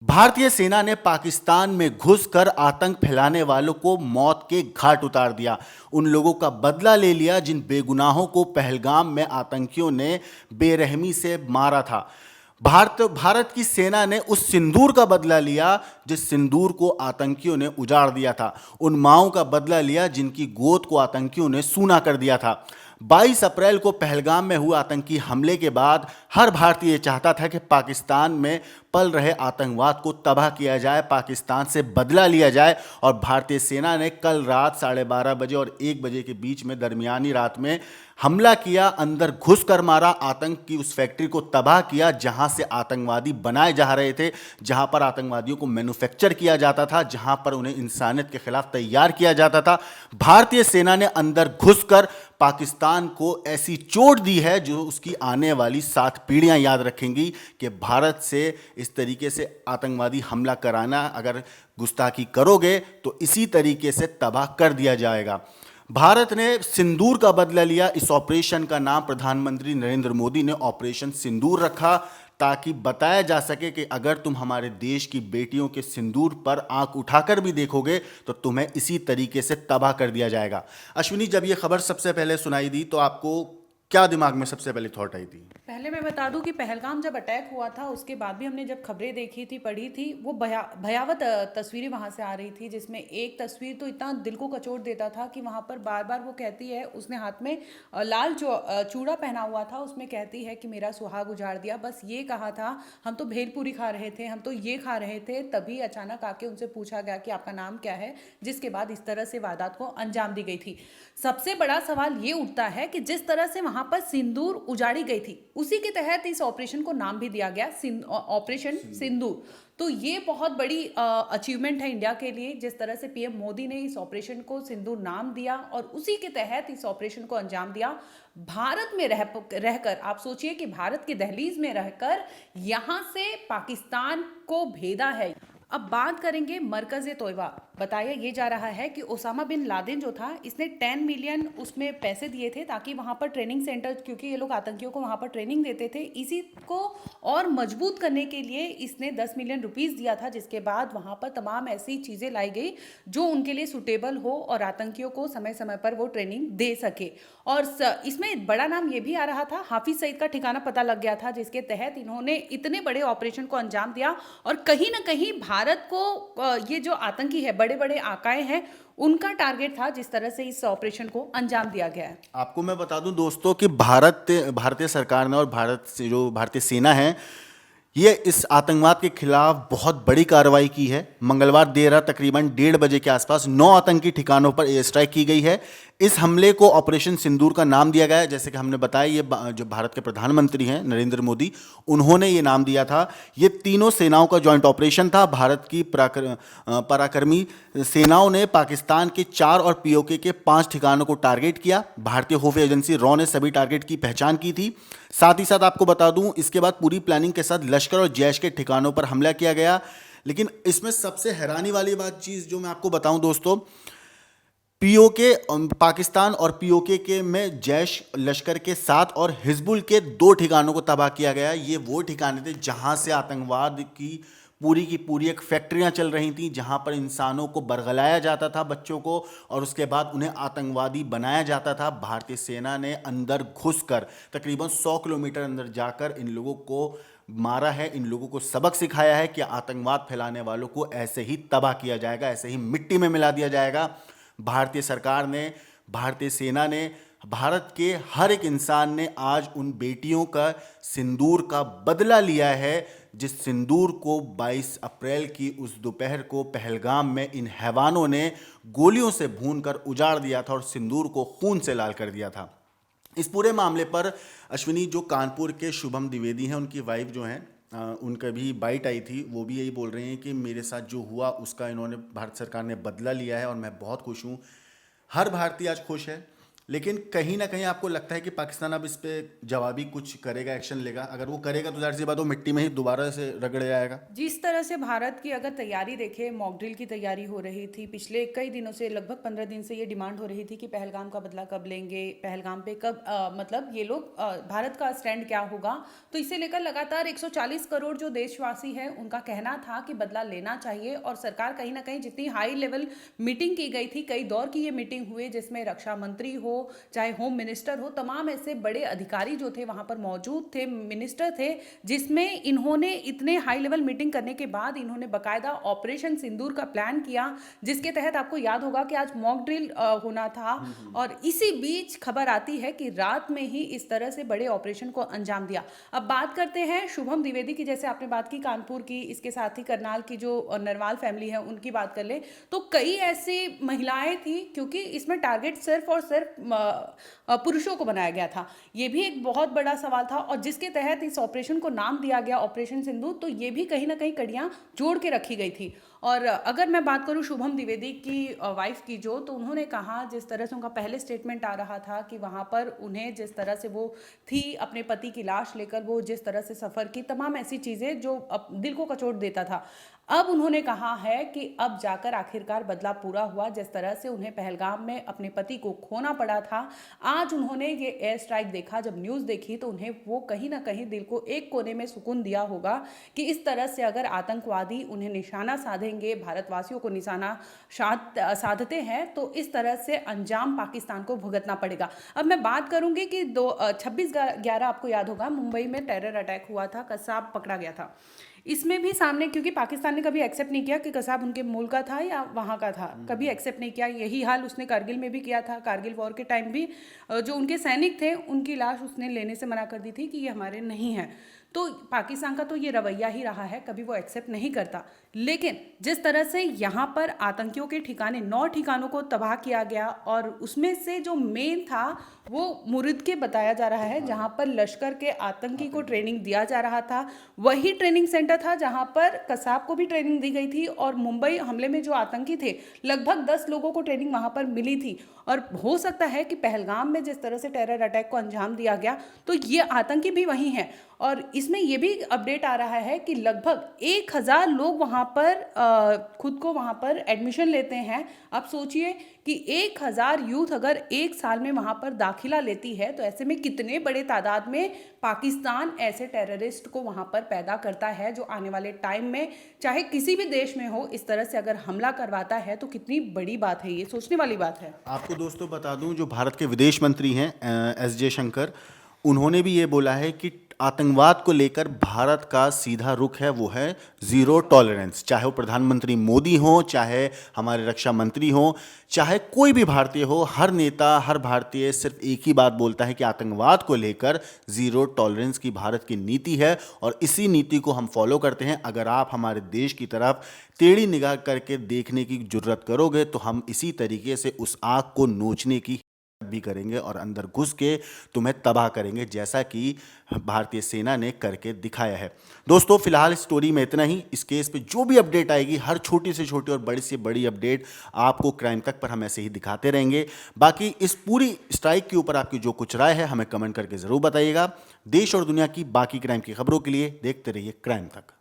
भारतीय सेना ने पाकिस्तान में घुसकर आतंक फैलाने वालों को मौत के घाट उतार दिया। उन लोगों का बदला ले लिया जिन बेगुनाहों को पहलगाम में आतंकियों ने बेरहमी से मारा था। भारत की सेना ने उस सिंदूर का बदला लिया जिस सिंदूर को आतंकियों ने उजाड़ दिया था। उन माओं का बदला लिया जिनकी गोद को आतंकियों ने सूना कर दिया था। 22 अप्रैल को पहलगाम में हुए आतंकी हमले के बाद हर भारतीय चाहता था कि पाकिस्तान में पल रहे आतंकवाद को तबाह किया जाए, पाकिस्तान से बदला लिया जाए। और भारतीय सेना ने कल रात 12:30 और 1 बजे के बीच में दरमियानी रात में हमला किया, अंदर घुसकर मारा, आतंक की उस फैक्ट्री को तबाह किया जहां से आतंकवादी बनाए जा रहे थे, जहां पर आतंकवादियों को मैन्युफैक्चर किया जाता था, जहां पर उन्हें इंसानियत के खिलाफ तैयार किया जाता था। भारतीय सेना ने अंदर घुसकर पाकिस्तान को ऐसी चोट दी है जो उसकी आने वाली 7 पीढ़ियां याद रखेंगी कि भारत से इस तरीके से आतंकवादी हमला कराना, अगर गुस्ताखी करोगे तो इसी तरीके से तबाह कर दिया जाएगा। भारत ने सिंदूर का बदला लिया। इस ऑपरेशन का नाम प्रधानमंत्री नरेंद्र मोदी ने ऑपरेशन सिंदूर रखा ताकि बताया जा सके कि अगर तुम हमारे देश की बेटियों के सिंदूर पर आंख उठाकर भी देखोगे तो तुम्हें इसी तरीके से तबाह कर दिया जाएगा। अश्विनी, जब यह खबर सबसे पहले सुनाई दी तो आपको क्या दिमाग में सबसे पहले थॉट आई थी? पहले मैं बता दूं कि पहलगाम जब अटैक हुआ था उसके बाद भी हमने जब खबरें देखी थी, पढ़ी थी, वो भयावह तस्वीरें वहां से आ रही थी, जिसमें एक तस्वीर तो इतना दिल को कचोट देता था कि वहां पर बार बार वो कहती है, उसने हाथ में लाल चूड़ा पहना हुआ था, उसमें कहती है कि मेरा सुहाग उजाड़ दिया। बस ये कहा था, हम तो भेलपूरी खा रहे थे, हम तो ये खा रहे थे, तभी अचानक आके उनसे पूछा गया कि आपका नाम क्या है, जिसके बाद इस तरह से वारदात को अंजाम दी गई थी। सबसे बड़ा सवाल ये उठता है कि जिस तरह से वहां पर सिंदूर उजाड़ी गई थी, उसी के तहत इस ऑपरेशन को नाम भी दिया गया ऑपरेशन सिंदूर। तो ये बहुत बड़ी अचीवमेंट है इंडिया के लिए, जिस तरह से पीएम मोदी ने इस ऑपरेशन को सिंदूर नाम दिया और उसी के तहत इस ऑपरेशन को अंजाम दिया। भारत में रहकर आप सोचिए कि भारत की दहलीज में रहकर यहां से पाकिस्तान को भेदा है। अब बात करेंगे मरकज़ तोयबा। बताया ये जा रहा है कि ओसामा बिन लादेन जो था, इसने 10 मिलियन उसमें पैसे दिए थे ताकि वहाँ पर ट्रेनिंग सेंटर, क्योंकि ये लोग आतंकियों को वहाँ पर ट्रेनिंग देते थे, इसी को और मजबूत करने के लिए इसने 10 मिलियन रुपीस दिया था, जिसके बाद वहाँ पर तमाम ऐसी चीज़ें लाई गई जो उनके लिए सुटेबल हो और आतंकियों को समय समय पर वो ट्रेनिंग दे सके। और इसमें बड़ा नाम ये भी आ रहा था, हाफिज सईद का ठिकाना पता लग गया था, जिसके तहत इन्होंने इतने बड़े ऑपरेशन को अंजाम दिया। और कहीं ना कहीं भारत को ये जो आतंकी है, बड़े बड़े आकाए हैं, उनका टारगेट था, जिस तरह से इस ऑपरेशन को अंजाम दिया गया है। आपको मैं बता दूं दोस्तों कि भारतीय सरकार ने और भारत से जो भारतीय सेना है, ये इस आतंकवाद के खिलाफ बहुत बड़ी कार्रवाई की है। मंगलवार देर रात तकरीबन 1:30 के आसपास 9 आतंकी ठिकानों पर एयर स्ट्राइक की गई है। इस हमले को ऑपरेशन सिंदूर का नाम दिया गया है। जैसे कि हमने बताया, ये जो भारत के प्रधानमंत्री हैं नरेंद्र मोदी, उन्होंने ये नाम दिया था। ये तीनों सेनाओं का जॉइंट ऑपरेशन था। भारत की पराक्रमी सेनाओं ने पाकिस्तान के 4 और पीओके के 5 ठिकानों को टारगेट किया। भारतीय खुफिया एजेंसी रॉ ने सभी टारगेट की पहचान की थी। साथ ही साथ आपको बता दूं, इसके बाद पूरी प्लानिंग के साथ लश्कर और जैश के ठिकानों पर हमला किया गया। लेकिन इसमें सबसे हैरानी वाली बात चीज जो मैं आपको बताऊं दोस्तों, पीओके पाकिस्तान और पीओके के में जैश लश्कर के 7 और हिजबुल के 2 ठिकानों को तबाह किया गया। ये वो ठिकाने थे जहां से आतंकवाद की पूरी एक फैक्ट्रियां चल रही थी, जहां पर इंसानों को बरगलाया जाता था, बच्चों को, और उसके बाद उन्हें आतंकवादी बनाया जाता था। भारतीय सेना ने अंदर घुसकर तकरीबन 100 किलोमीटर अंदर जाकर इन लोगों को मारा है, इन लोगों को सबक सिखाया है कि आतंकवाद फैलाने वालों को ऐसे ही तबाह किया जाएगा, ऐसे ही मिट्टी में मिला दिया जाएगा। भारतीय सरकार ने, भारतीय सेना ने, भारत के हर एक इंसान ने आज उन बेटियों का सिंदूर का बदला लिया है, जिस सिंदूर को 22 अप्रैल की उस दोपहर को पहलगाम में इन हैवानों ने गोलियों से भूनकर उजाड़ दिया था और सिंदूर को खून से लाल कर दिया था। इस पूरे मामले पर अश्विनी, जो कानपुर के शुभम द्विवेदी हैं, उनकी वाइफ जो हैं, उनका भी बाइट आई थी। वो भी यही बोल रहे हैं कि मेरे साथ जो हुआ उसका इन्होंने, भारत सरकार ने बदला लिया है और मैं बहुत खुश हूँ। हर भारतीय आज खुश है। लेकिन कहीं ना कहीं आपको लगता है कि पाकिस्तान अब इस पे जवाबी कुछ करेगा, एक्शन लेगा? अगर वो करेगा तो जाहिर सी बात वो मिट्टी में ही दोबारा से रगड़ जाएगा। जिस तरह से भारत की अगर तैयारी देखें, मॉक ड्रिल की तैयारी हो रही थी पिछले कई दिनों से, लगभग 15 दिन से ये डिमांड हो रही थी कि पहलगाम का बदला कब लेंगे, पहलगाम पे कब मतलब ये लोग भारत का स्टैंड क्या होगा। तो इसे लेकर लगातार 140 करोड़ जो देशवासी हैं उनका कहना था कि बदला लेना चाहिए, और सरकार कहीं ना कहीं जितनी हाई लेवल मीटिंग की गई थी, कई दौर की ये मीटिंग हुई जिसमें रक्षा मंत्री हो चाहे होम मिनिस्टर हो, तमाम ऐसे बड़े अधिकारी जो थे वहां पर मौजूद थे, मिनिस्टर थे, जिसमें इन्होंने इतने हाई लेवल मीटिंग करने के बाद इन्होंने बकायदा ऑपरेशन सिंदूर का प्लान किया, जिसके तहत आपको याद होगा कि आज मॉक ड्रिल होना था। और इसी बीच खबर आती है कि रात में ही इस तरह से बड़े ऑपरेशन को अंजाम दिया। अब बात करते हैं शुभम द्विवेदी की, जैसे आपने बात की कानपुर की, इसके साथ ही करनाल की जो नरवाल फैमिली है उनकी बात कर ले, तो कई ऐसी महिलाएं थी, क्योंकि इसमें टारगेट सिर्फ और सिर्फ पुरुषों को बनाया गया था। ये भी एक बहुत बड़ा सवाल था, और जिसके तहत इस ऑपरेशन को नाम दिया गया ऑपरेशन सिंदूर, तो ये भी कहीं ना कहीं कड़ियां जोड़ के रखी गई थी। और अगर मैं बात करूं शुभम द्विवेदी की वाइफ की, जो तो उन्होंने कहा, जिस तरह से उनका पहले स्टेटमेंट आ रहा था कि वहां पर उन्हें जिस तरह से वो थी अपने पति की लाश लेकर, वो जिस तरह से सफ़र की, तमाम ऐसी चीज़ें जो दिल को कचोट देता था। अब उन्होंने कहा है कि अब जाकर आखिरकार बदला पूरा हुआ, जिस तरह से उन्हें पहलगाम में अपने पति को खोना पड़ा था। आज उन्होंने ये एयर स्ट्राइक देखा, जब न्यूज़ देखी, तो उन्हें वो कहीं ना कहीं दिल को एक कोने में सुकून दिया होगा कि इस तरह से अगर आतंकवादी उन्हें निशाना साधेंगे, भारतवासियों को निशाना साधते हैं, तो इस तरह से अंजाम पाकिस्तान को भुगतना पड़ेगा। अब मैं बात करूंगी कि 26/11 आपको याद होगा मुंबई में टेरर अटैक हुआ था, कसाब पकड़ा गया था। इसमें भी सामने, क्योंकि पाकिस्तान ने कभी एक्सेप्ट नहीं किया कि कसाब उनके मूल का था या वहाँ का था, कभी एक्सेप्ट नहीं किया। यही हाल उसने कारगिल में भी किया था। कारगिल वॉर के टाइम भी जो उनके सैनिक थे उनकी लाश उसने लेने से मना कर दी थी कि ये हमारे नहीं हैं। तो पाकिस्तान का तो ये रवैया ही रहा है, कभी वो एक्सेप्ट नहीं करता। लेकिन जिस तरह से यहाँ पर आतंकियों के ठिकाने 9 ठिकानों को तबाह किया गया, और उसमें से जो मेन था वो मुरिद के बताया जा रहा है, जहाँ पर लश्कर के आतंकी को ट्रेनिंग दिया जा रहा था। वही ट्रेनिंग सेंटर था जहाँ पर कसाब को भी ट्रेनिंग दी गई थी, और मुंबई हमले में जो आतंकी थे लगभग 10 लोगों को ट्रेनिंग वहाँ पर मिली थी। और हो सकता है कि पहलगाम में जिस तरह से टेरर अटैक को अंजाम दिया गया, तो ये आतंकी भी वहीं हैं। और इसमें ये भी अपडेट आ रहा है कि लगभग 1000 लोग वहाँ पर खुद को वहाँ पर एडमिशन लेते हैं। अब सोचिए कि 1000 यूथ अगर एक साल में वहाँ पर दाखिला लेती है, तो ऐसे में कितने बड़े तादाद में पाकिस्तान ऐसे टेररिस्ट को वहाँ पर पैदा करता है, जो आने वाले टाइम में चाहे किसी भी देश में हो, इस तरह से अगर हमला करवाता है, तो कितनी बड़ी बात है, ये सोचने वाली बात है। आपको दोस्तों बता दूं, जो भारत के विदेश मंत्री हैं एस जयशंकर, उन्होंने भी ये बोला है कि आतंकवाद को लेकर भारत का सीधा रुख है, वो है ज़ीरो टॉलरेंस। चाहे वो प्रधानमंत्री मोदी हो, चाहे हमारे रक्षा मंत्री हो, चाहे कोई भी भारतीय हो, हर नेता, हर भारतीय सिर्फ एक ही बात बोलता है कि आतंकवाद को लेकर ज़ीरो टॉलरेंस की भारत की नीति है, और इसी नीति को हम फॉलो करते हैं। अगर आप हमारे देश की तरफ टेढ़ी निगाह करके देखने की जुर्रत करोगे, तो हम इसी तरीके से उस आग को नोचने की भी करेंगे और अंदर घुस के तुम्हें तबाह करेंगे, जैसा कि भारतीय सेना ने करके दिखाया है। दोस्तों, फिलहाल इस स्टोरी में इतना ही। इस केस पे जो भी अपडेट आएगी, हर छोटी से छोटी और बड़ी से बड़ी अपडेट आपको क्राइम तक पर हम ऐसे ही दिखाते रहेंगे। बाकी इस पूरी स्ट्राइक के ऊपर आपकी जो कुछ राय है हमें कमेंट करके ज़रूर बताइएगा। देश और दुनिया की बाकी क्राइम की खबरों के लिए देखते रहिए क्राइम तक।